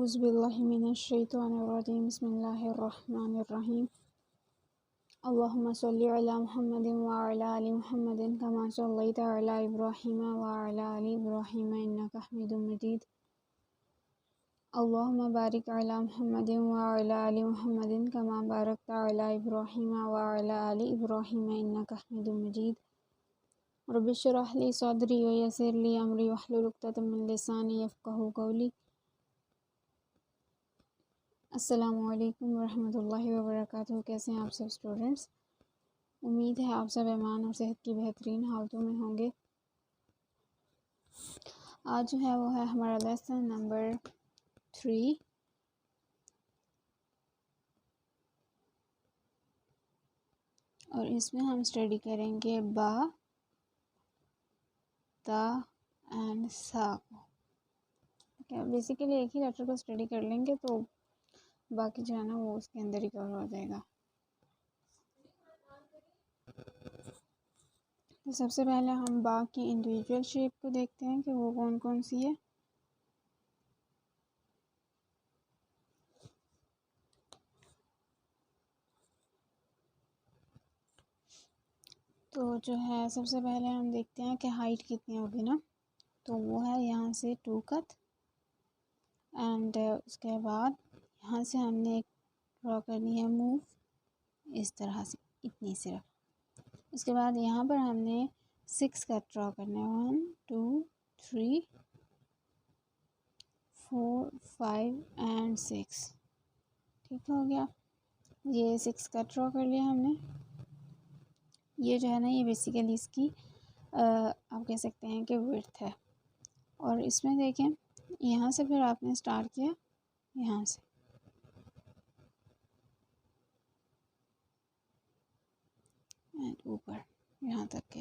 औज़ुबिल्लाहि मिनश्शैतानिर्रजीम बिस्मिल्लाहिर्रहमानिर्रहीम अल्लाहुम्मा सल्लि अला मुहम्मदिन व अला आलि मुहम्मदिन कमा सल्लैता अला इब्राहीम व अला आलि इब्राहीम इन्नका हमीदुम मजीद अल्लाहुम्मा बारिक अला मुहम्मदिन व अला आलि मुहम्मदिन कमा बारकता अला इब्राहीम व अला आलि इब्राहीम इन्नका हमीदुम मजीद रब्बि इश्रह ली सदरी व यस्सिर ली अमरी वहलुल उक़दतम मिन लिसानी यफ़क़हू क़ौली। अस्सलामुअलैकुम वरहमतुल्लाहि वबरकातुहू। कैसे हैं आप सब स्टूडेंट्स? उम्मीद है आप सब ईमान और सेहत की बेहतरीन हालतों में होंगे। आज जो है वो है हमारा लेसन नंबर 3 और इसमें हम स्टडी करेंगे बा, ता एंड सा को। ठीक है, बेसिकली एक ही लेटर को स्टडी कर लेंगे तो बाकी जो है ना वो उसके अंदर ही कवर हो जाएगा। तो सबसे पहले हम बा की इंडिविजुअल शेप को देखते हैं कि वो कौन कौन सी है। तो जो है सबसे पहले हम देखते हैं कि हाइट कितनी होगी ना, तो वो है यहाँ से 2 कत एंड उसके बाद यहाँ से हमने एक ड्रॉ करनी है मूव इस तरह से, इतनी सिर्फ। उसके बाद यहाँ पर हमने 6 कट ड्रॉ करने हैं 1 2 3 4 5 एंड 6। ठीक हो गया, ये 6 कट ड्रॉ कर लिया हमने। ये जो है ना ये बेसिकली इसकी आप कह सकते हैं कि विड्थ है। और इसमें देखें यहाँ से फिर आपने स्टार्ट किया यहाँ से एंड ऊपर यहाँ तक के।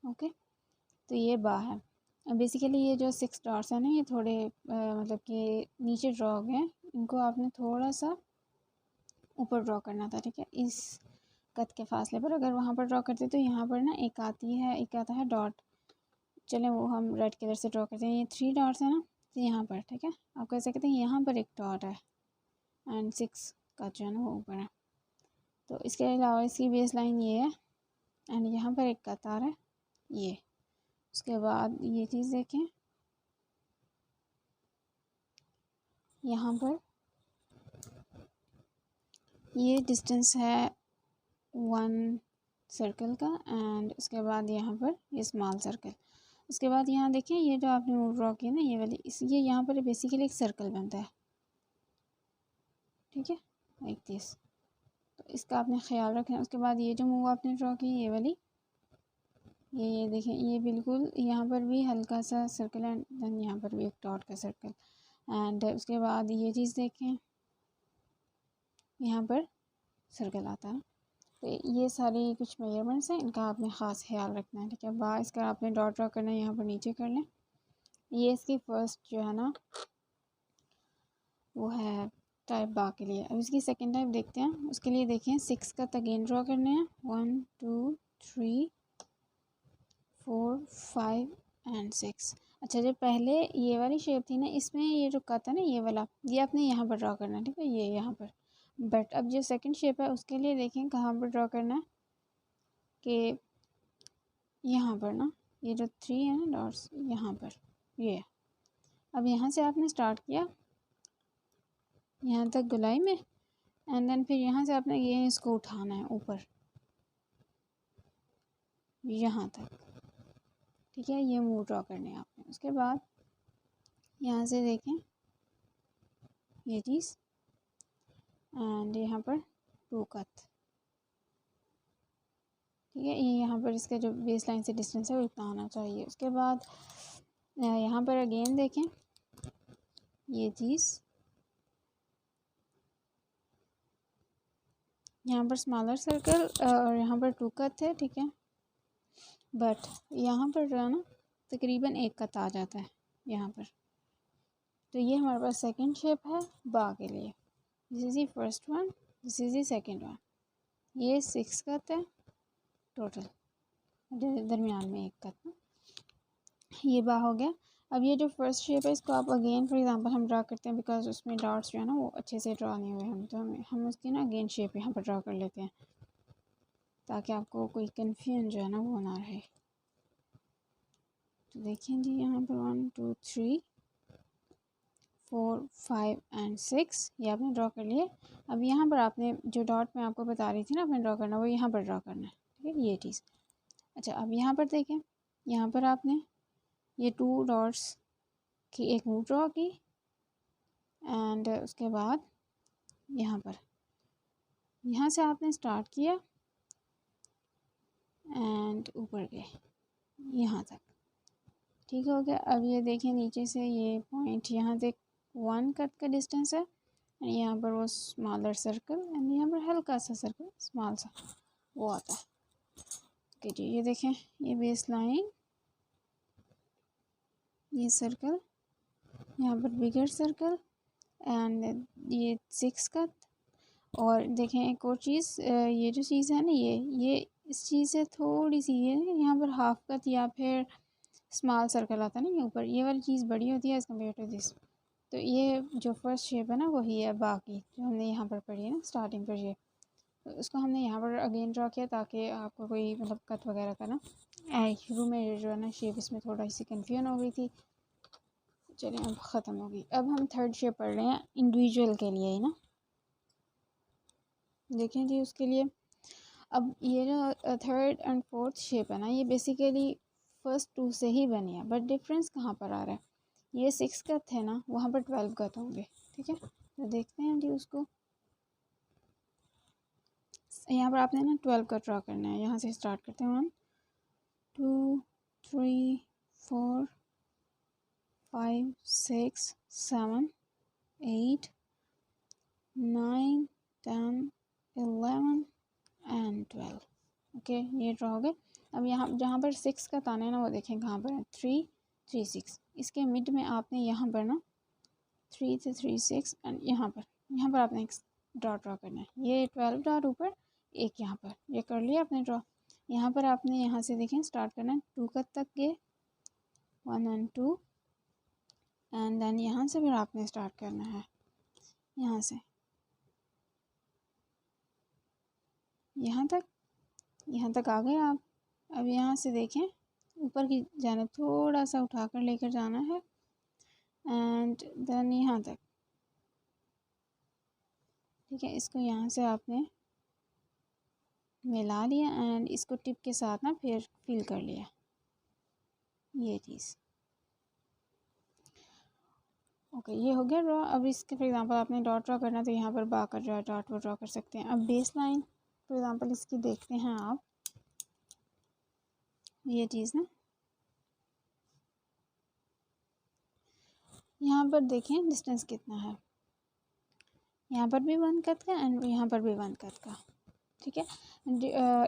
ओके, तो ये बा है। बेसिकली ये जो 6 डॉट्स हैं ना ये थोड़े मतलब कि नीचे ड्रॉ हो गए हैं, इनको आपने थोड़ा सा ऊपर ड्रॉ करना था। ठीक है, इस कद के फासले पर अगर वहाँ पर ड्रॉ करते तो यहाँ पर ना एक आता है डॉट। चलें वो हम रेड कलर से ड्रॉ करते हैं। ये 3 डॉट्स है ना, तो यहाँ पर ठीक है आप कह सकते हैं यहाँ पर एक डॉट है एंड 6 का जो है ना वो ऊपर है। तो इसके अलावा इसकी बेस लाइन ये है एंड यहाँ पर एक कतार है ये। उसके बाद ये चीज़ देखें, यहाँ पर ये डिस्टेंस है 1 सर्कल का एंड उसके बाद यहाँ पर ये स्मॉल सर्कल। उसके बाद यहाँ देखें ये जो आपने वो ड्रॉ किया ना ये वाली ये यहाँ पर बेसिकली एक सर्कल बनता है। ठीक है, लाइक दिस। तो इसका आपने ख्याल रखना है। उसके बाद ये जो मूव आपने ड्रॉ की ये वाली ये देखें ये बिल्कुल यहाँ पर भी हल्का सा सर्कल एंड देन यहाँ पर भी एक डॉट का सर्कल एंड उसके बाद ये चीज़ देखें यहाँ पर सर्कल आता है। तो ये सारी कुछ मेजरमेंट्स हैं, इनका आपने ख़ास ख्याल रखना है। ठीक है, बा इसका आपने डॉट ड्रॉ करना है यहाँ पर नीचे कर लें। ये इसकी फर्स्ट जो है ना वो है टाइप बा के लिए। अब इसकी सेकंड टाइप देखते हैं। उसके लिए देखें 6 का अगेन ड्रॉ करने हैं 1 2 3 4 5 एंड 6। अच्छा, जो पहले ये वाली शेप थी ना इसमें ये जो कट है ना ये वाला ये आपने यहाँ पर ड्रॉ करना है। ठीक है, ये यहाँ पर। बट अब जो सेकंड शेप है उसके लिए देखें कहाँ पर ड्रॉ करना है कि यहाँ पर ना ये जो 3 है ना डॉट्स यहाँ पर ये। अब यहाँ से आपने स्टार्ट किया यहाँ तक गुलाई में एंड देन फिर यहाँ से आपने ये इसको उठाना है ऊपर यहाँ तक। ठीक है, ये मूव ड्रॉ करने हैं आपने। उसके बाद यहाँ से देखें ये चीज़ एंड यहाँ पर 2 कट। ठीक है, ये यहाँ पर इसका जो बेस लाइन से डिस्टेंस है वो इतना होना चाहिए। उसके बाद यहाँ पर अगेन देखें ये चीज़ यहाँ पर स्मॉलर सर्कल और यहाँ पर 2 कट है। ठीक है, बट यहाँ पर जो है ना तकरीबन 1 कट आ जाता है यहाँ पर। तो ये हमारे पास सेकंड शेप है बा के लिए। This is the first one, this is the second one. ये 6 कट है टोटल, दरमियान में एक कट। ये बा हो गया। अब ये जो फर्स्ट शेप है इसको आप अगेन फॉर एग्जांपल हम ड्रा करते हैं, बिकॉज उसमें डॉट्स जो है ना वो अच्छे से ड्रा नहीं हुए हम, तो हम उसकी ना अगेन शेप यहाँ पर ड्रा कर लेते हैं ताकि आपको कोई कन्फ्यूजन जो है ना वो ना रहे। तो देखिए जी यहाँ पर 1 2 3 4 5 एंड 6 ये आपने ड्रॉ कर लिए। अब यहाँ पर आपने जो डॉट मैं आपको बता रही थी ना आपने ड्रॉ करना, वो यहाँ पर ड्रॉ करना है, ठीक है, ये चीज़। अच्छा अब यहाँ पर देखें, यहाँ पर आपने ये 2 डॉट्स की एक मूव ड्रॉ की एंड उसके बाद यहाँ पर यहाँ से आपने स्टार्ट किया एंड ऊपर गए यहाँ तक, ठीक हो गया। अब ये देखें नीचे से ये पॉइंट यहाँ तक 1 कट का डिस्टेंस है एंड यहाँ पर वो स्मॉलर सर्कल एंड यहाँ पर हल्का सा सर्कल स्मॉल सा वो आता है। ओके जी, ये देखें ये बेस लाइन, ये सर्कल, यहाँ पर बिगर सर्कल एंड ये 6 कट। और देखें एक और चीज़, ये जो चीज़ है ना ये इस चीज़ से थोड़ी सी ये यहाँ पर हाफ कट या फिर स्मॉल सर्कल आता है ना, ये ऊपर ये वाली चीज़ बड़ी होती है एज़ कम्पेयर टू दिस। तो ये जो फर्स्ट शेप है ना वही है, बाकी जो हमने यहाँ पर पढ़ी है ना स्टार्टिंग पर, ये तो उसको हमने यहाँ पर अगेन ड्रॉ किया ताकि आपको कोई मतलब कट वगैरह का ना शुरू में जो है ना शेप इसमें थोड़ा सी कन्फ्यूजन हो गई थी। चलिए अब ख़त्म होगी। अब हम थर्ड शेप पढ़ रहे हैं इंडिविजुअल के लिए ही ना, देखें जी उसके लिए। अब ये जो थर्ड एंड फोर्थ शेप है ना ये बेसिकली फर्स्ट 2 से ही बनी है, बट डिफरेंस कहाँ पर आ रहा है, ये 6 का थे ना वहाँ पर 12 का होंगे, ठीक है। तो देखते हैं जी उसको, यहाँ पर आपने ना 12 का ड्रॉ करना है, यहाँ से स्टार्ट करते हैं 1 2 3 4 5 6 7 8 9 10 11 एंड 12। ओके ये ड्रॉ हो गए। अब यहाँ जहाँ पर 6 का ताना है ना वो देखें कहाँ पर है, 3 3 6, इसके मिड में आपने यहाँ पर ना 3 से 3 6 एंड यहाँ पर आपने एक डॉट ड्रॉ करना है, ये 12 डॉट ऊपर एक यहाँ पर, ये कर लिया आपने ड्रॉ। यहाँ पर आपने यहाँ से देखें स्टार्ट करना है 2 का तक गए 1 एंड 2 एंड देन यहाँ से फिर आपने स्टार्ट करना है यहाँ से यहाँ तक आ गए आप। अब यहाँ से देखें ऊपर की जानिब थोड़ा सा उठाकर लेकर जाना है एंड देन यहाँ तक, ठीक है। इसको यहाँ से आपने मिला लिया एंड इसको टिप के साथ ना फिर फिल कर लिया, ये चीज़। ओके ये हो गया ड्रॉ। अब इसके फॉर एग्जांपल आपने डॉट ड्रॉ करना तो यहाँ पर बा कर जो है डॉट वो ड्रॉ कर सकते हैं। अब बेस लाइन फॉर एग्जांपल इसकी देखते हैं आप, ये चीज़ ना यहाँ पर देखें डिस्टेंस कितना है, यहाँ पर भी 1 कट का एंड यहाँ पर भी 1 कट का, ठीक है।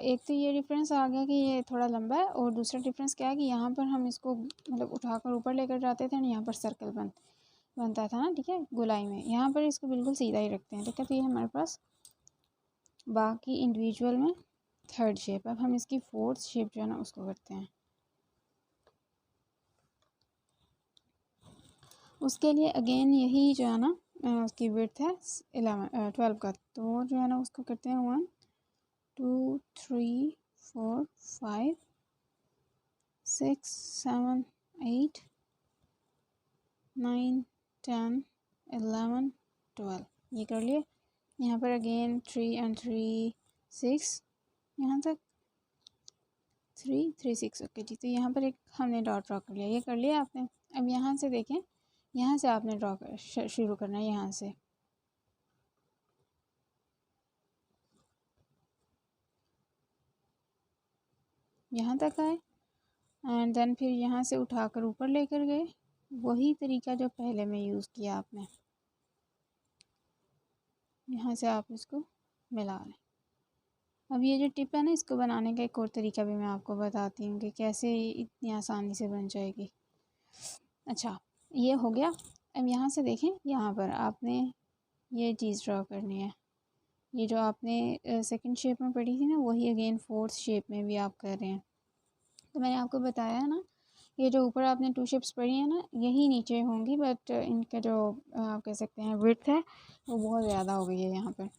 एक तो ये डिफरेंस आ गया कि ये थोड़ा लंबा है, और दूसरा डिफरेंस क्या है कि यहाँ पर हम इसको मतलब उठाकर ऊपर लेकर जाते थे और यहाँ पर सर्कल बनता था ना, ठीक है, गोलाई में। यहाँ पर इसको बिल्कुल सीधा ही रखते हैं, ठीक है। तो ये हमारे पास बाकी इंडिविजुअल में थर्ड शेप। अब हम इसकी फोर्थ शेप जो है ना उसको करते हैं। उसके लिए अगेन यही जो है ना उसकी विड्थ है 12 का, तो जो है ना उसको करते हैं 1 2 3 4 5 6 7 8 9 10 11 12, ये कर लिए। यहाँ पर अगेन 3 एंड 3 6 यहाँ तक 3 3 6, ओके जी। तो यहाँ पर एक हमने डॉट ड्रॉ कर लिया, ये कर लिया आपने। अब यहाँ से देखें, यहाँ से आपने ड्रॉ शुरू करना है, यहाँ से यहाँ तक आए एंड देन फिर यहाँ से उठाकर ऊपर लेकर गए, वही तरीका जो पहले में यूज़ किया आपने। यहाँ से आप इसको मिला लें। अब ये जो टिप है ना इसको बनाने का एक और तरीका भी मैं आपको बताती हूँ कि कैसे इतनी आसानी से बन जाएगी। अच्छा ये हो गया। अब यहाँ से देखें, यहाँ पर आपने ये चीज़ ड्रॉ करनी है, ये जो आपने सेकंड शेप में पढ़ी थी ना, वही अगेन फोर्थ शेप में भी आप कर रहे हैं। तो मैंने आपको बताया ना, ये जो ऊपर आपने 2 शेप्स पढ़ी है ना, यही नीचे होंगी, बट इनका जो आप कह सकते हैं विड्थ है वो बहुत ज़्यादा हो गई है यहाँ पर।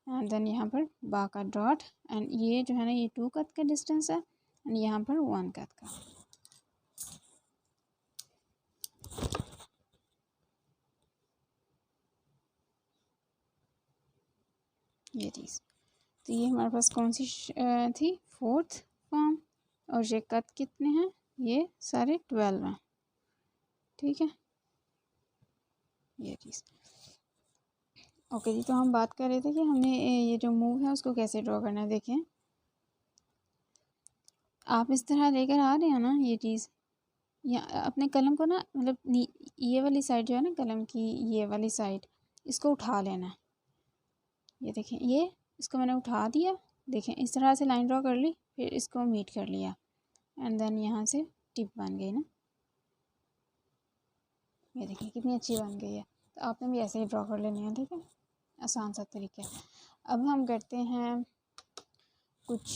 एंड देन यहाँ पर बा का डॉट, एंड ये जो है ना ये 2 कट का डिस्टेंस है, एंड यहाँ पर 1 कट का। ये चीज़, तो ये हमारे पास कौन सी थी, फोर्थ फॉर्म, और ये कट कितने हैं, ये सारे 12 हैं, ठीक है। ये चीज़ ओके जी। तो हम बात कर रहे थे कि हमने ये जो मूव है उसको कैसे ड्रॉ करना है। देखें, आप इस तरह लेकर आ रहे हैं ना ये चीज़, या अपने कलम को ना, मतलब ये वाली साइड जो है ना कलम की, ये वाली साइड, इसको उठा लेना है। ये देखें, ये इसको मैंने उठा दिया, देखें इस तरह से लाइन ड्रॉ कर ली, फिर इसको मीट कर लिया, एंड देन यहाँ से टिप बन गई ना। ये देखिए कितनी अच्छी बन गई है। तो आपने भी ऐसे ही ड्रॉ कर लेनी है, ठीक है, आसान सा तरीका है। अब हम करते हैं कुछ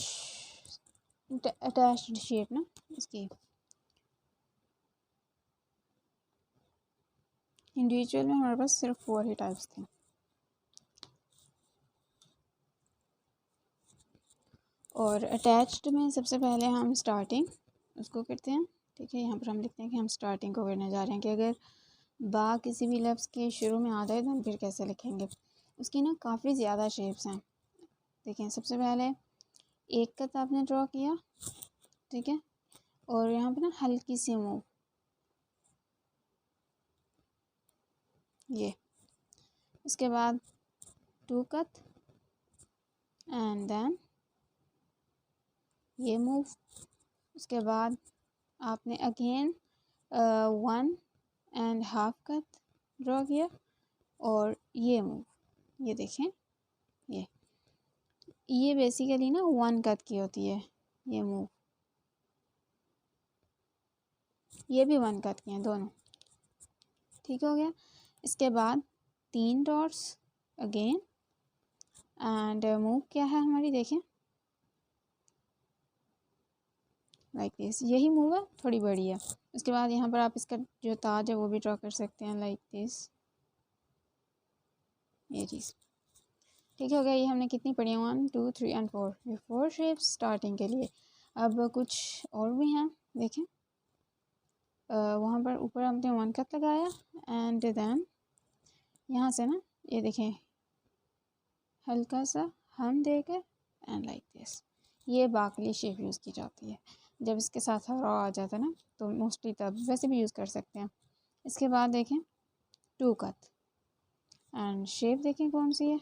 अटैच्ड शेप ना इसकी। इंडिविजुअल में हमारे पास सिर्फ 4 ही टाइप्स थे। और अटैच्ड में सबसे पहले हम स्टार्टिंग उसको करते हैं, ठीक है। यहाँ पर हम लिखते हैं कि हम स्टार्टिंग को करने जा रहे हैं, कि अगर बा किसी भी लफ्ज़ के शुरू में आ जाए तो हम फिर कैसे लिखेंगे। उसकी ना काफ़ी ज़्यादा शेप्स हैं। देखें, सबसे पहले एक कत आपने ड्रॉ किया, ठीक है, और यहाँ पर ना हल्की सी मूव, ये, उसके बाद 2 कत, एंड देन ये मूव, उसके बाद आपने अगेन 1.5 कट ड्रॉ किया, और ये मूव, ये देखें, ये बेसिकली ना 1 कट की होती है, ये मूव, ये भी 1 कट की हैं दोनों, ठीक हो गया। इसके बाद 3 डॉट्स अगेन, एंड मूव क्या है हमारी, देखें लाइक दिस, यही मूव है, थोड़ी बड़ी है। उसके बाद यहाँ पर आप इसका जो ताज है वो भी ड्रॉ कर सकते हैं, लाइक दिस, ये चीज़, ठीक हो गया। ये हमने कितनी पढ़ी है, 1 2 3 एंड 4, ये 4 शेप्स स्टार्टिंग के लिए। अब कुछ और भी हैं, देखें, वहाँ पर ऊपर हमने 1 कट लगाया, एंड देन यहाँ से ना ये देखें हल्का सा हम देकर, एंड लाइक दिस, ये बाकली शेप यूज़ की जाती है। जब इसके साथ रॉ आ जाता है ना, तो मोस्टली तब, वैसे भी यूज़ कर सकते हैं। इसके बाद देखें 2 कट, एंड शेप देखें कौन सी है,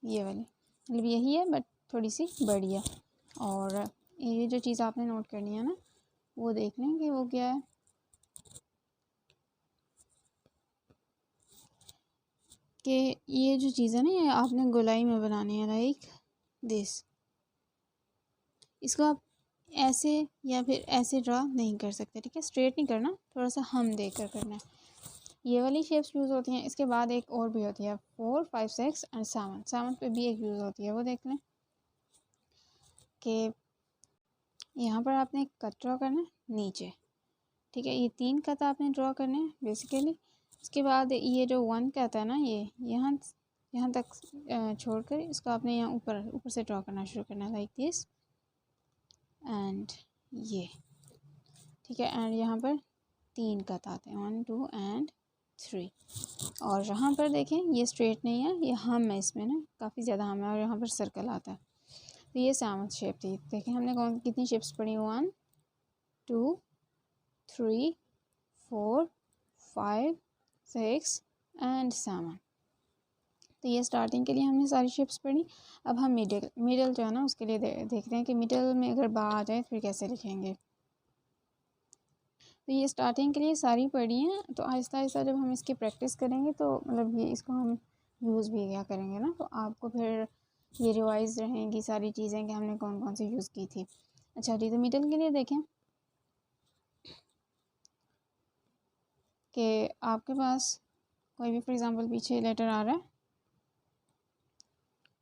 ये वाली, मतलब यही है बट थोड़ी सी बड़ी है। और ये जो चीज़ आपने नोट करनी है ना, वो देख लें कि वो क्या है, कि ये जो चीज़ है ना, ये आपने गोलाई में बनानी है, लाइक दिस। इसको आप ऐसे या फिर ऐसे ड्रा नहीं कर सकते, ठीक है, स्ट्रेट नहीं करना, थोड़ा सा हम देकर करना है। ये वाली शेप्स यूज़ होती हैं। इसके बाद एक और भी होती है 4 5 6 एंड 7 पे भी एक यूज़ होती है, वो देख लें कि यहाँ पर आपने एक कट ड्रॉ करना है नीचे, ठीक है, ये 3 कट आपने ड्रॉ करने हैं बेसिकली। उसके बाद ये जो 1 कट है ना, ये यहाँ यहाँ तक छोड़कर इसको आपने यहाँ ऊपर ऊपर से ड्रॉ करना शुरू करना है, लाइक दिस, एंड ये, ठीक है। एंड यहाँ पर 3 कट आते हैं, 1 2 एंड 3। और यहाँ पर देखें ये स्ट्रेट नहीं है, ये हम है, इसमें ना काफ़ी ज़्यादा हम है, और यहाँ पर सर्कल आता है। तो ये 7 शेप थी। देखें हमने कौन कितनी शेप्स पढ़ी, 1 2 3 4 5 6 एंड 7। तो ये स्टार्टिंग के लिए हमने सारी शेप्स पढ़ी। अब हम मिडल जो है ना उसके लिए देखते हैं कि मिडल में अगर बा आ जाए फिर कैसे लिखेंगे। तो ये स्टार्टिंग के लिए सारी पढ़ी हैं। तो आहिस्ता आहिस्ता जब हम इसकी प्रैक्टिस करेंगे तो मतलब ये इसको हम यूज़ भी क्या करेंगे ना, तो आपको फिर ये रिवाइज रहेंगी सारी चीज़ें कि हमने कौन कौन सी यूज़ की थी। अच्छा जी, तो मिडल के लिए देखें कि आपके पास कोई भी फॉर एग्ज़ाम्पल पीछे लेटर आ रहा है,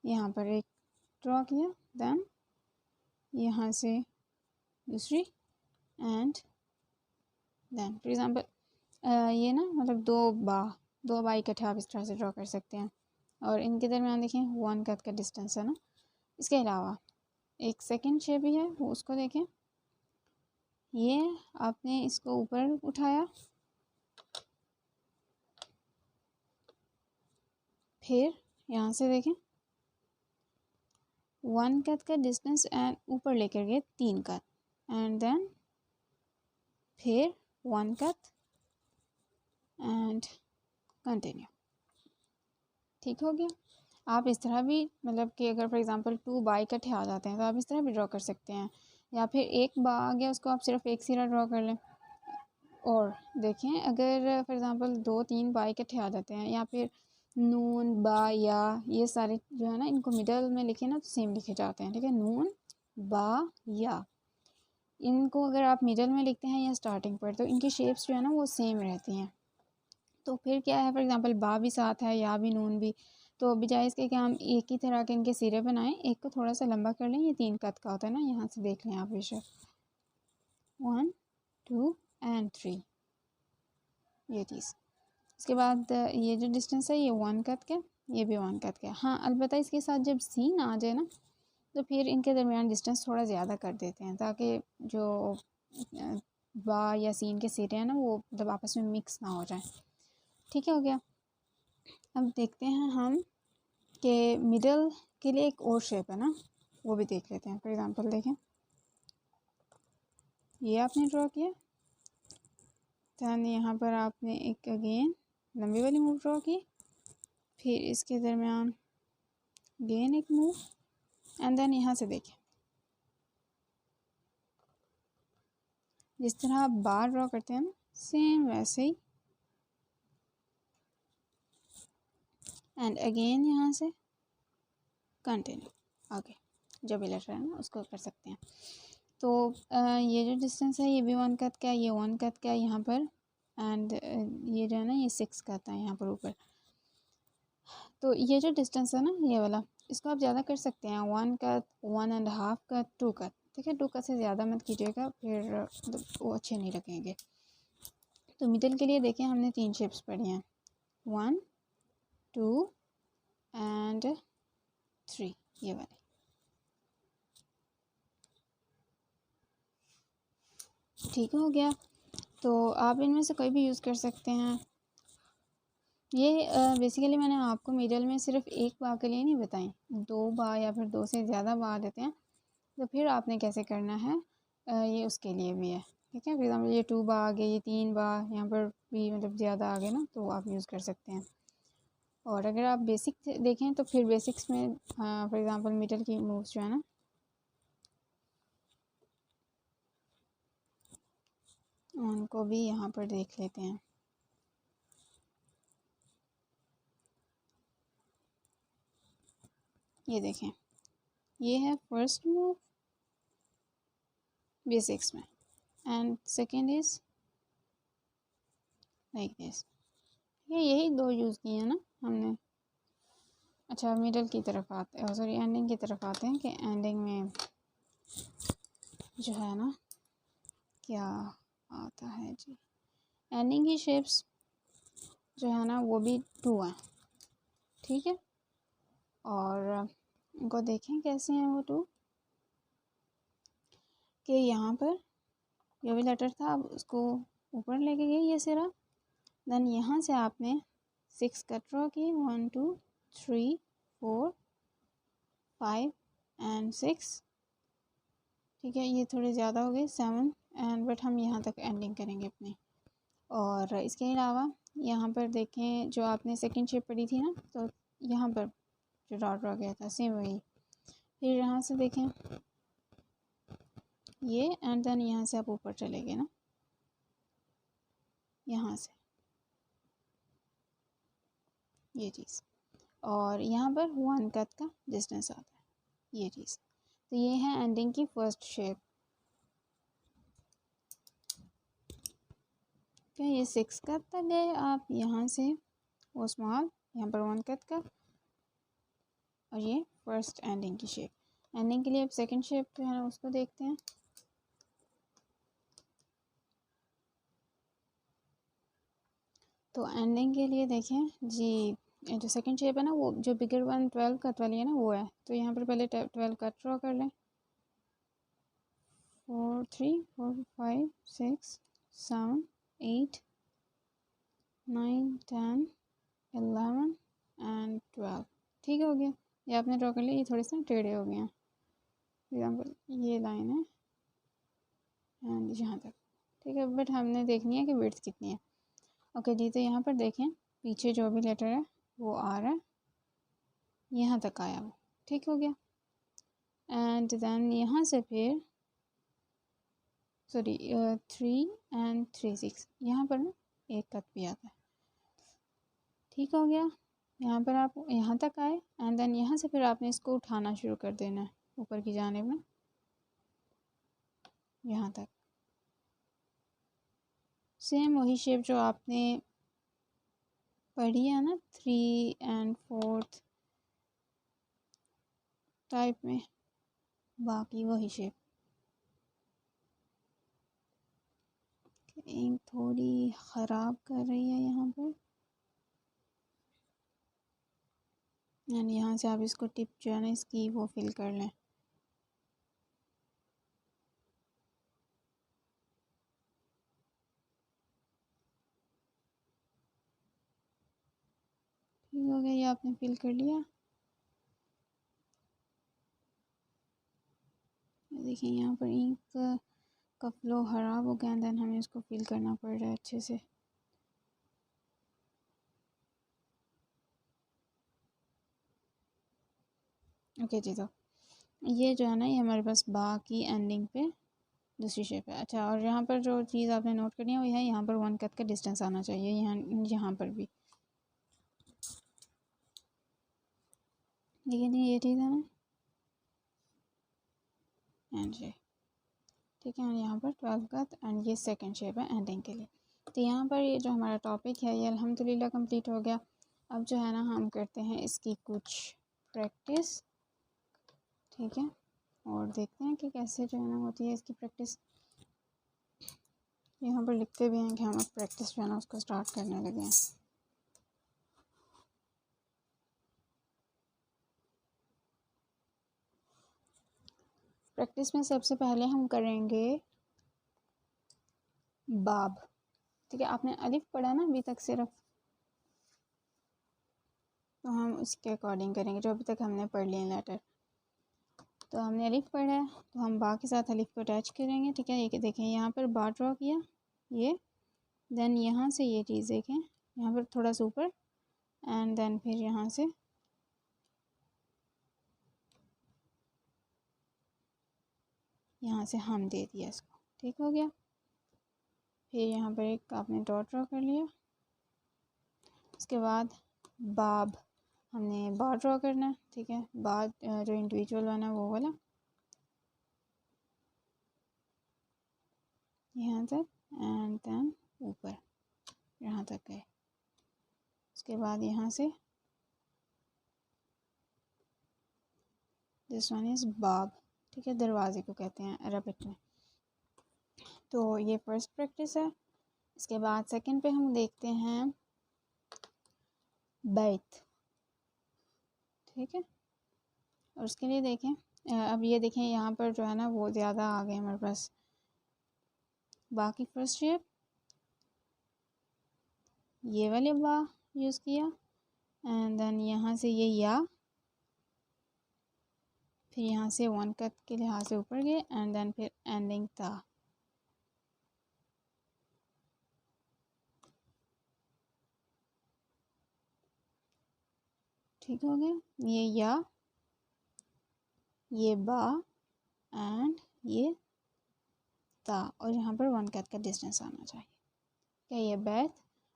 यहाँ पर एक ड्रॉ किया, दैन यहाँ से दूसरी एंड दैन फॉर एग्ज़ाम्पल ये ना मतलब दो बा इकट्ठे आप इस तरह से ड्रॉ कर सकते हैं। और इनके दरमियान देखें 1 कट का डिस्टेंस है ना। इसके अलावा एक सेकंड शेप भी है, वो उसको देखें। ये आपने इसको ऊपर उठाया, फिर यहाँ से देखें 1 कट का डिस्टेंस एंड ऊपर लेकर गए 3 कट एंड देन फिर 1 कट एंड कंटिन्यू। ठीक हो गया। आप इस तरह भी मतलब कि अगर फॉर एग्ज़ाम्पल 2 बा इकट्ठे आ जाते हैं तो आप इस तरह भी ड्रॉ कर सकते हैं, या फिर एक बा आ गया उसको आप सिर्फ एक सिरा ड्रॉ कर लें। और देखें अगर फॉर एग्ज़ाम्पल 2-3 बा इकट्ठे आ जाते हैं, या फिर नून बा या ये सारे जो है ना इनको मिडल में लिखे ना तो सेम लिखे जाते हैं। ठीक है, नून बा या, इनको अगर आप मिडल में लिखते हैं या स्टार्टिंग पर तो इनकी शेप्स जो है ना वो सेम रहती हैं। तो फिर क्या है, फॉर एग्ज़ाम्पल बा भी साथ है या भी नून भी, तो बजाय इसके कि हम एक ही तरह के इनके सिरे बनाएं, एक को थोड़ा सा लंबा कर लें। ये 3 कत का होता है ना, यहाँ से देख लें आप बेशक 1 2 एंड 3 ये चीज़। इसके बाद ये जो डिस्टेंस है ये 1 कट का, ये भी 1 कट का। हाँ अलबत्ता इसके साथ जब सीन आ जाए ना तो फिर इनके दरमियान डिस्टेंस थोड़ा ज़्यादा कर देते हैं, ताकि जो बा या सीन के सिरे हैं ना वो मतलब आपस में मिक्स ना हो जाए। ठीक है, हो गया। अब देखते हैं हम कि मिडल के लिए एक और शेप है ना, वो भी देख लेते हैं। फॉर एग्ज़ाम्पल देखें, ये आपने ड्रॉ किया, दैन यहाँ पर आपने एक अगेन लंबी वाली मूव ड्रॉ की, फिर इसके दरमियान अगेन एक मूव एंड देन यहाँ से देखें जिस तरह आप बार ड्रॉ करते हैं ना सेम वैसे ही, एंड अगेन यहाँ से कंटिन्यू आगे जो भी लेटर है ना उसको कर सकते हैं। तो ये जो डिस्टेंस है ये भी 1 कट का है, ये 1 कट का है यहाँ पर, एंड ये जो है ना ये 6 कट है यहाँ पर ऊपर। तो ये जो डिस्टेंस है ना ये वाला, इसको आप ज़्यादा कर सकते हैं, 1 कट 1.5 कट 2 कट। ठीक है, 2 कट से ज़्यादा मत कीजिएगा, फिर वो अच्छे नहीं लगेंगे। तो मिडल के लिए देखें हमने 3 शेप्स पढ़ी हैं, 1 2 एंड 3 ये वाले। ठीक हो गया। तो आप इनमें से कोई भी यूज़ कर सकते हैं। ये बेसिकली मैंने आपको मिडल में सिर्फ एक बा के लिए नहीं बताई, 2 बा या फिर 2 से ज़्यादा बा देते हैं तो फिर आपने कैसे करना है ये उसके लिए भी है। ठीक है, फॉर एग्ज़ाम्पल ये 2 बा आ गए, ये 3 बा यहाँ पर भी मतलब ज़्यादा आ गए ना तो आप यूज़ कर सकते हैं। और अगर आप बेसिक देखें तो फिर बेसिक्स में फॉर एग्ज़ाम्पल मिडल की मूव्स जो है ना उनको भी यहाँ पर देख लेते हैं। ये देखें, ये है फर्स्ट मूव बेसिक्स में, and second is like this. ये यही 2 यूज़ किए हैं ना हमने। अच्छा मिडल की तरफ आते हैं, सॉरी एंडिंग की तरफ आते हैं कि एंडिंग में जो है ना क्या आता है जी, एंडिंग की शेप्स जो है ना वो भी 2 हैं। ठीक है, और उनको देखें कैसे हैं वो 2, कि यहाँ पर जो भी लेटर था अब उसको ऊपर लेके गए ये सिरा, देन यहाँ से आपने 6 कट ड्रॉ की, 1 2 3 4 5 एंड 6। ठीक है, ये थोड़े ज़्यादा हो गए 7 एंड बट हम यहाँ तक एंडिंग करेंगे अपनी। और इसके अलावा यहाँ पर देखें जो आपने सेकंड शेप पढ़ी थी ना, तो यहाँ पर जो डॉट ड्रॉ गया था सेम वही। फिर यहाँ से देखें ये, एंड देन यहाँ से आप ऊपर चले गए ना, यहाँ से ये चीज़, और यहाँ पर 1 कट का डिस्टेंस आता है ये चीज़। तो ये है एंडिंग की फर्स्ट शेप। क्या ये 6 कट तक गए आप यहाँ से, वो स्मॉल यहाँ पर 1 कट का, और ये फर्स्ट एंडिंग की शेप। एंडिंग के लिए अब सेकंड शेप जो है उसको देखते हैं। तो एंडिंग के लिए देखें जी, जो सेकंड शेप है ना, वो जो बिगर वन 12 कट वाली है ना वो है। तो यहाँ पर पहले 12 कट ड्रॉ कर लें। 4 3 4 5 6 7 8 9 10 11 एंड 12। ठीक हो गया, ये आपने ड्रॉ कर लिया। ये थोड़े से टेढ़े हो गए हैं। एग्जाम्पल ये लाइन है एंड यहाँ तक, ठीक है। बट हमने देखनी है कि विड्थ कितनी है। ओके जी, तो यहाँ पर देखें पीछे जो भी लेटर है वो आ रहा है, यहाँ तक आया वो, ठीक हो गया। एंड देन यहाँ से फिर सॉरी 3 एंड 3 6, यहाँ पर ना एक कट भी आता है, ठीक हो गया। यहाँ पर आप यहाँ तक आए एंड देन यहाँ से फिर आपने इसको उठाना शुरू कर देना है ऊपर की जानिब में, यहाँ तक। सेम वही शेप जो आपने पढ़ी है ना 3 एंड 4 टाइप में, बाकी वही शेप। इंक थोड़ी ख़राब कर रही है यहाँ पर, एंड यहाँ से आप इसको टिप जो है ना इसकी वो फिल कर लें। ठीक हो गया, ये आपने फिल कर लिया। देखिए यहाँ पर इंक का फ्लो ख़राब हो गया, देन हमें इसको फिल करना पड़ रहा है अच्छे से। ओके जी, तो ये जो है ना ये हमारे पास बा की एंडिंग पे दूसरी शेप है। अच्छा, और यहाँ पर जो चीज़ आपने नोट करनी है वो है यहाँ पर 1 कट का डिस्टेंस आना चाहिए, यहाँ पर भी। देखिए नहीं, ये चीज़ है ना, एंड ये ठीक है। और यहाँ पर 12 कट एंड ये सेकंड शेप है एंडिंग के लिए। तो यहाँ पर ये जो हमारा टॉपिक है ये अल्हम्दुलिल्लाह कंप्लीट हो गया। अब जो है ना हम करते हैं इसकी कुछ प्रैक्टिस, ठीक है, और देखते हैं कि कैसे जो है ना होती है इसकी प्रैक्टिस। यहाँ पर लिखते भी हैं कि हम अब प्रैक्टिस जो है ना उसको स्टार्ट करने लगे हैं। प्रैक्टिस में सबसे पहले हम करेंगे बाब, ठीक है। आपने अलिफ पढ़ा ना अभी तक सिर्फ, तो हम उसके अकॉर्डिंग करेंगे जो अभी तक हमने पढ़ लिए लेटर। तो हमने अलिफ पढ़ा है तो हम बा के साथ अलिफ को अटैच करेंगे, ठीक है। ये देखें यहाँ पर बा ड्रॉ किया, ये देन यहाँ से ये चीज़ देखें यहाँ पर थोड़ा सा ऊपर, एंड देन फिर यहाँ से हम दे दिया इसको, ठीक हो गया। फिर यहाँ पर एक आपने डॉट ड्रॉ कर लिया। उसके बाद बाब, हमने बा ड्रॉ करना है, ठीक है। बा जो इंडिविजुअल वाला वो वाला यहाँ तक एंड देन ऊपर यहाँ तक है। उसके बाद यहाँ से दिस वन इज़ बाब, ठीक है, दरवाजे को कहते हैं अरबिक में। तो ये फर्स्ट प्रैक्टिस है। इसके बाद सेकंड पे हम देखते हैं बैत, ठीक है। और उसके लिए देखें अब ये देखें यहाँ पर जो है ना वो ज़्यादा आ गए हमारे पास। बाकी फर्स्ट शेप ये वाले बा यूज़ किया एंड देन यहाँ से ये या, फिर यहाँ से 1 कट के लिहाज से ऊपर गए एंड देन फिर एंडिंग था, ठीक हो गया। ये या, ये बा एंड ये ता, और यहाँ पर 1 कट का डिस्टेंस आना चाहिए, क्या ये बैत।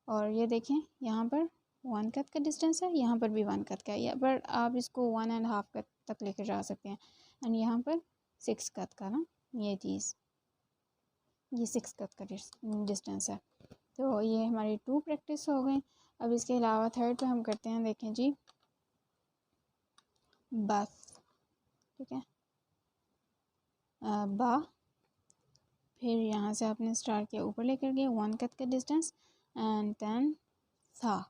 और ये देखें यहाँ पर 1 कट का डिस्टेंस है, यहाँ पर भी 1 कट का है, पर आप इसको 1.5 कट तक लेकर जा सकते हैं। एंड यहाँ पर 6 कट का ना ये चीज़, ये 6 कट का डिस्टेंस है। तो ये हमारी 2 प्रैक्टिस हो गई। अब इसके अलावा थर्ड पे हम करते हैं, देखें जी, बस, ठीक है, बा, फिर यहाँ से आपने स्टार्ट किया, ऊपर लेकर गए 1 कत का डिस्टेंस, एंड देन था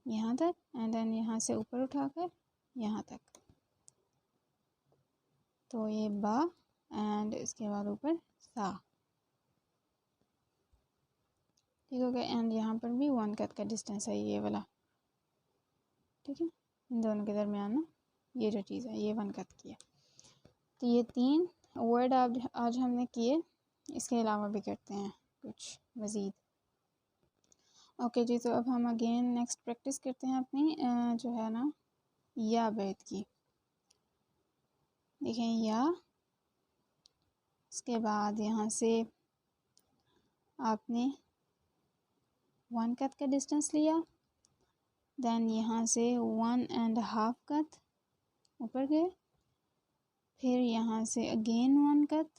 यहाँ तक, एंड देन यहाँ से ऊपर उठाकर यहाँ तक। तो ये बा एंड इसके बाद ऊपर सा, ठीक हो गया। एंड यहाँ पर भी 1 कत का डिस्टेंस है ये वाला, ठीक है, इन दोनों के दरमियान ना ये जो चीज़ है ये 1 कत की है। तो ये 3 वर्ड आज हमने किए, इसके अलावा भी करते हैं कुछ मज़ीद। ओके जी, तो अब हम अगेन नेक्स्ट प्रैक्टिस करते हैं अपनी जो है ना या बैत की। देखें या, इसके बाद यहाँ से आपने 1 कत का डिस्टेंस लिया, देन यहाँ से 1.5 कत ऊपर गए, फिर यहाँ से अगेन 1 कत,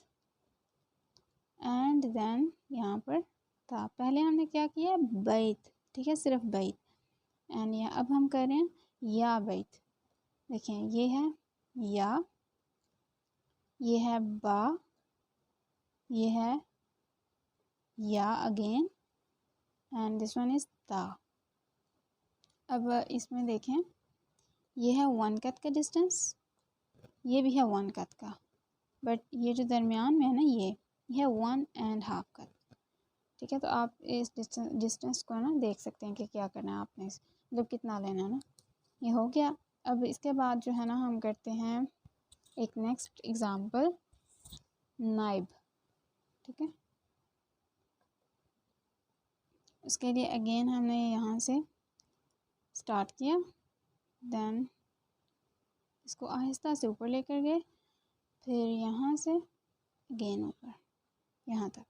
एंड देन यहाँ पर था। पहले हमने क्या किया, बैत, ठीक है, सिर्फ बैत। एंड यहाँ अब हम कर रहे हैं या बैत। देखें ये है या, ये है बा, ये है या again, and this one is ता। अब इसमें देखें ये है 1 कत का डिस्टेंस, ये भी है 1 कत का, बट ये जो दरमियान में है ना ये है 1.5 कत, ठीक है। तो आप इस डिस्टेंस को ना देख सकते हैं कि क्या करना है आपने, मतलब कितना लेना है ना। ये हो गया। अब इसके बाद जो है ना हम करते हैं एक नेक्स्ट एग्जांपल, नाइब, ठीक है। उसके लिए अगेन हमने यहाँ से स्टार्ट किया, देन इसको आहिस्ता से ऊपर लेकर गए, फिर यहाँ से अगेन ऊपर यहाँ तक,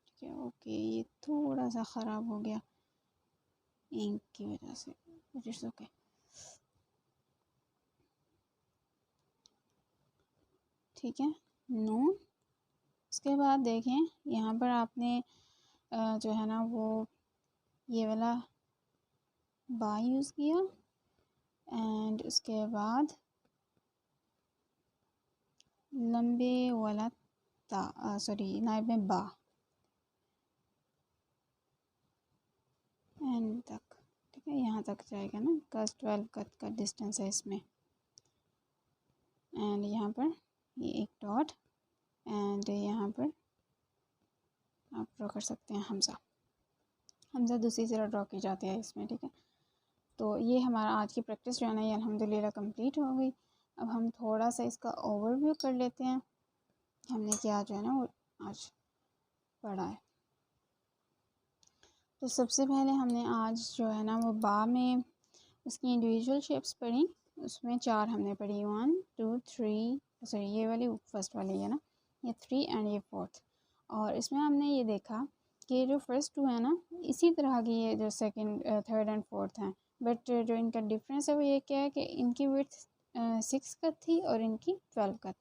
ठीक है। ओके, ये थोड़ा सा ख़राब हो गया इंक की वजह से, बट इट्स ओके। ठीक है, नून। उसके बाद देखें यहाँ पर आपने जो है ना वो ये वाला बा यूज़ किया, एंड उसके बाद लंबे वाला ता, सॉरी नाइब में बा, एंड तक, ठीक है, यहाँ तक जाएगा ना, का 12 कत का डिस्टेंस है इसमें। एंड यहाँ पर ये एक डॉट, एंड यहाँ पर आप ड्रॉ कर सकते हैं हमज़ा। हमज़ा दूसरी तरह ड्रॉ की जाती है इसमें, ठीक है। तो ये हमारा आज की प्रैक्टिस जो है ना ये अल्हम्दुलिल्लाह कंप्लीट हो गई। अब हम थोड़ा सा इसका ओवरव्यू कर लेते हैं, हमने क्या जो है ना वो आज पढ़ा है। तो सबसे पहले हमने आज जो है ना वो बा में उसकी इंडिविजुअल शेप्स पढ़ी, उसमें 4 हमने पढ़ी, 1 2 3, सॉरी ये वाली फर्स्ट वाली है ना, ये 3 एंड ये 4th। और इसमें हमने ये देखा कि जो फर्स्ट 2 है ना इसी तरह की ये जो सेकंड, थर्ड एंड फोर्थ हैं, बट जो इनका डिफरेंस है वो ये क्या है कि इनकी विड्थ 6 कत थी और इनकी 12 कत।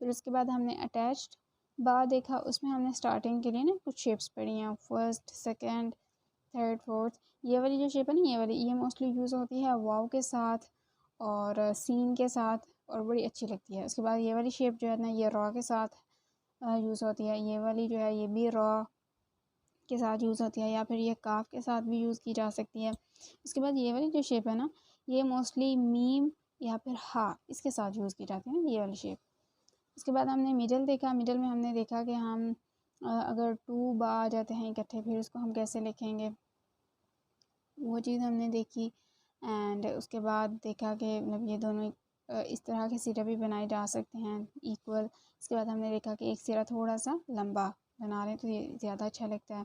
फिर उसके बाद हमने अटैच्ड बा देखा, उसमें हमने स्टार्टिंग के लिए ना कुछ शेप्स पढ़ी हैं, फर्स्ट, सेकेंड, थर्ड, फोर्थ। ये वाली जो शेप है ना ये वाली, ये मोस्टली यूज़ होती है वाव के साथ और सीन के साथ, और बड़ी अच्छी लगती है। उसके बाद ये वाली शेप जो है ना ये रॉ के साथ यूज़ होती है, ये वाली जो है ये भी रॉ के साथ यूज़ होती है, या फिर ये काफ के साथ भी यूज़ की जा सकती है। उसके बाद ये वाली जो शेप है ना ये मोस्टली मीम या फिर हा इसके साथ यूज़ की जाती है ना, ये वाली शेप। उसके बाद हमने मिडल देखा, मिडल में हमने देखा कि हम अगर 2 बा आ जाते हैं इकट्ठे, फिर उसको हम कैसे लिखेंगे, वो चीज़ हमने देखी। एंड उसके बाद देखा कि मतलब ये दोनों इस तरह के सिरे भी बनाए जा सकते हैं इक्वल। इसके बाद हमने देखा कि एक सिरा थोड़ा सा लंबा बना रहे तो ये ज़्यादा अच्छा लगता है।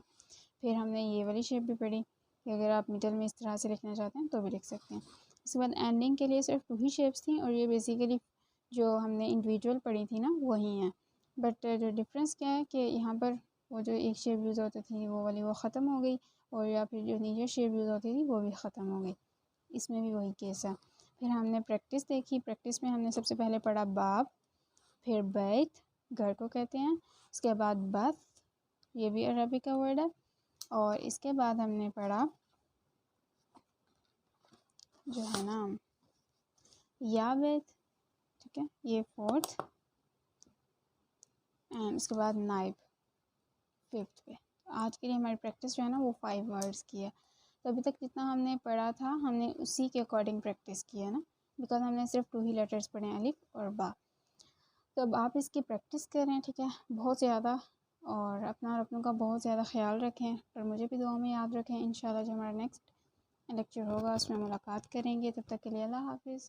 फिर हमने ये वाली शेप भी पढ़ी कि अगर आप मिडल में इस तरह से लिखना चाहते हैं तो भी लिख सकते हैं। उसके बाद एंडिंग के लिए सिर्फ 2 ही शेप्स थी, और ये बेसिकली जो हमने इंडिविजुअल पढ़ी थी ना वही हैं। बट जो डिफरेंस क्या है कि यहाँ पर वो जो एक शेप यूज़ होती थी वो वाली वो ख़त्म हो गई, और या फिर जो नीचे शेप यूज़ होती थी वो भी ख़त्म हो गई। इसमें भी वही केस है। फिर हमने प्रैक्टिस देखी, प्रैक्टिस में हमने सबसे पहले पढ़ा बाब, फिर बैत घर को कहते हैं, उसके बाद बथ ये भी अरबी का वर्ड है। और इसके बाद हमने पढ़ा जो है ना यावेद, ठीक है, ये फोर्थ, एंड उसके बाद नाइब फिफ्थ पे। आज के लिए हमारी प्रैक्टिस जो है ना वो 5 वर्ड्स की है। तो अभी तक जितना हमने पढ़ा था हमने उसी के अकॉर्डिंग प्रैक्टिस की है ना, बिकॉज हमने सिर्फ 2 ही लेटर्स पढ़े हैं, अलिफ और बा। तो अब आप इसकी प्रैक्टिस करें, ठीक है, बहुत ज़्यादा, और अपना और अपनों का बहुत ज़्यादा ख्याल रखें, और मुझे भी दुआ में याद रखें। इंशाल्लाह जो हमारा नेक्स्ट लेक्चर होगा उसमें मुलाकात करेंगे। तब तक के लिए अल्लाह हाफिज़।